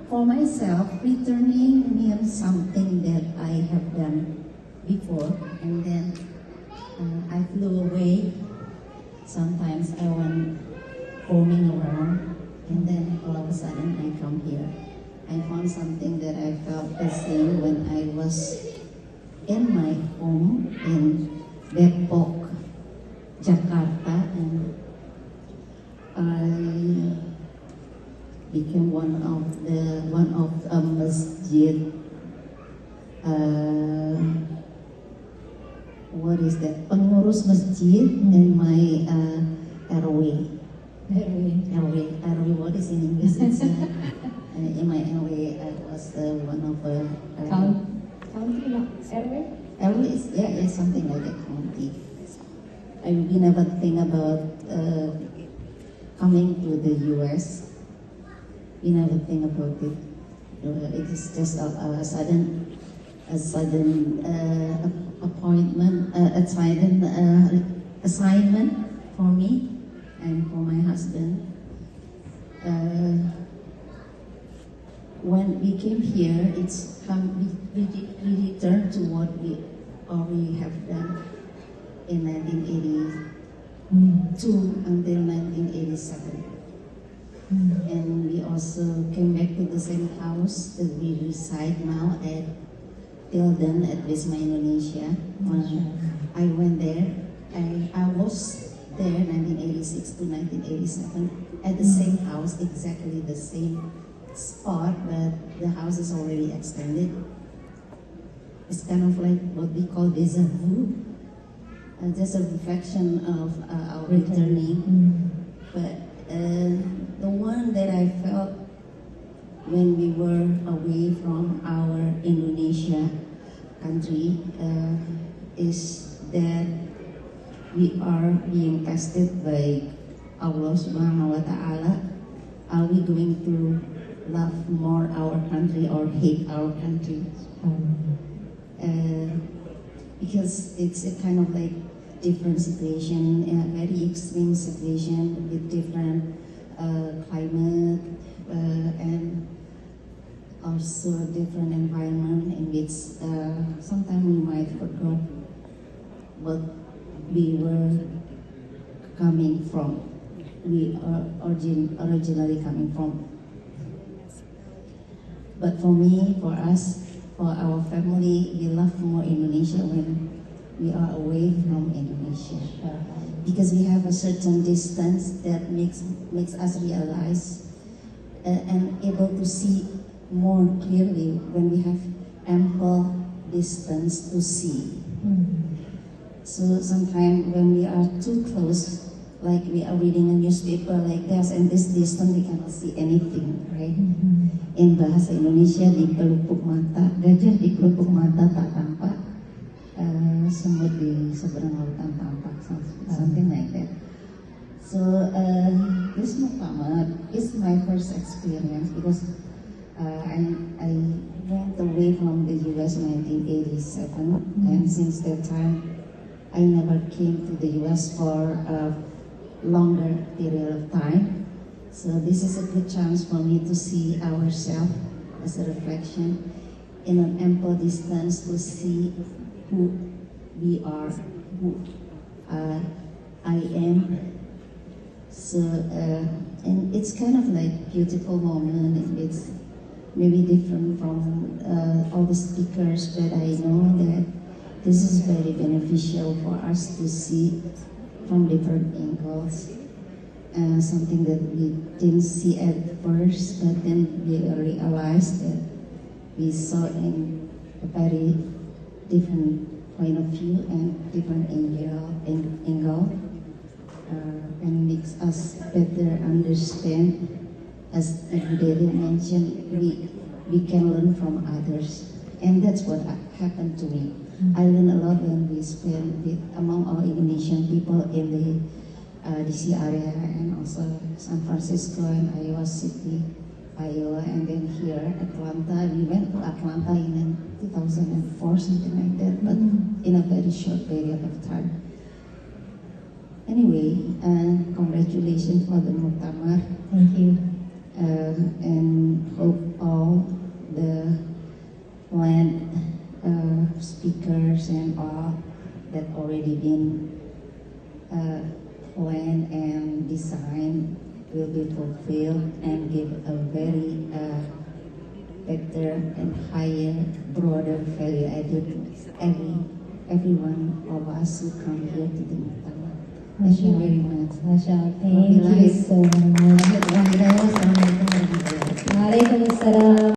for myself, returning means something that I have done before, and then I flew away. Sometimes I went roaming around, and then all of a sudden I come here. I found something that I felt the same when I was in my home in Depok, Jakarta, and I became one of a masjid. What is that? Pengurus masjid in my RW. What is in English? It's, in my RW, I was one of County RW? RW is something like a county. We never think about coming to the US. We never think about it. It is just a sudden appointment, assignment for me and for my husband. When we came here, we returned to what we already have done in 1982 until 1987. And we also came back to the same house that we reside now at Tilden at Wisma Indonesia. I went there. I was there 1986 to 1987 at the same house, exactly the same spot, but the house is already extended. It's kind of like what we call déjà vu, just a reflection of our returning. But the one that I felt when we were away from our Indonesia country is that we are being tested by Allah Subhanahu wa Ta'ala. Are we going to love more our country or hate our country? Because it's a kind of like different situation, a very extreme situation with different climate and also different environment in which sometimes we might forget what we were coming from. We are originally coming from. But for me, for us, for our family, we love more Indonesia when we are away from Indonesia, because we have a certain distance that makes us realize and able to see more clearly when we have ample distance to see. So sometimes when we are too close, like we are reading a newspaper like this, and this distance we cannot see anything, right? In bahasa Indonesia, di pelupuk mata, gajah di pelupuk mata tak tampak, semut di seberang lautan tampak, something like that. So this Muktamar is my first experience because I went away from the US in 1987, and since that time I never came to the US for a longer period of time. So this is a good chance for me to see ourselves as a reflection in an ample distance, to see who we are, who I am. So and it's kind of like beautiful moment. It's maybe different from all the speakers, but I know that this is very beneficial for us to see from different angles. Something that we didn't see at first, but then we realized that we saw in a very different point of view and different angle, and makes us better understand. As David mentioned, we can learn from others, and that's what happened to me. I learned a lot when we spent among all Indonesian people in the DC area, and also San Francisco and Iowa City, Iowa, and then here Atlanta. We went to Atlanta in 2004, something like that, but in a very short period of time. Anyway, congratulations for the Muktamar. Thank you. And hope all construction or that already been planned and designed will be fulfilled and give a very better and higher, broader value added to every one of us who come here to the Muktamar. Thank you very much. Masya Allah. Thank you so much. Assalamualaikum warahmatullahi wabarakatuh. Waalaikumsalam.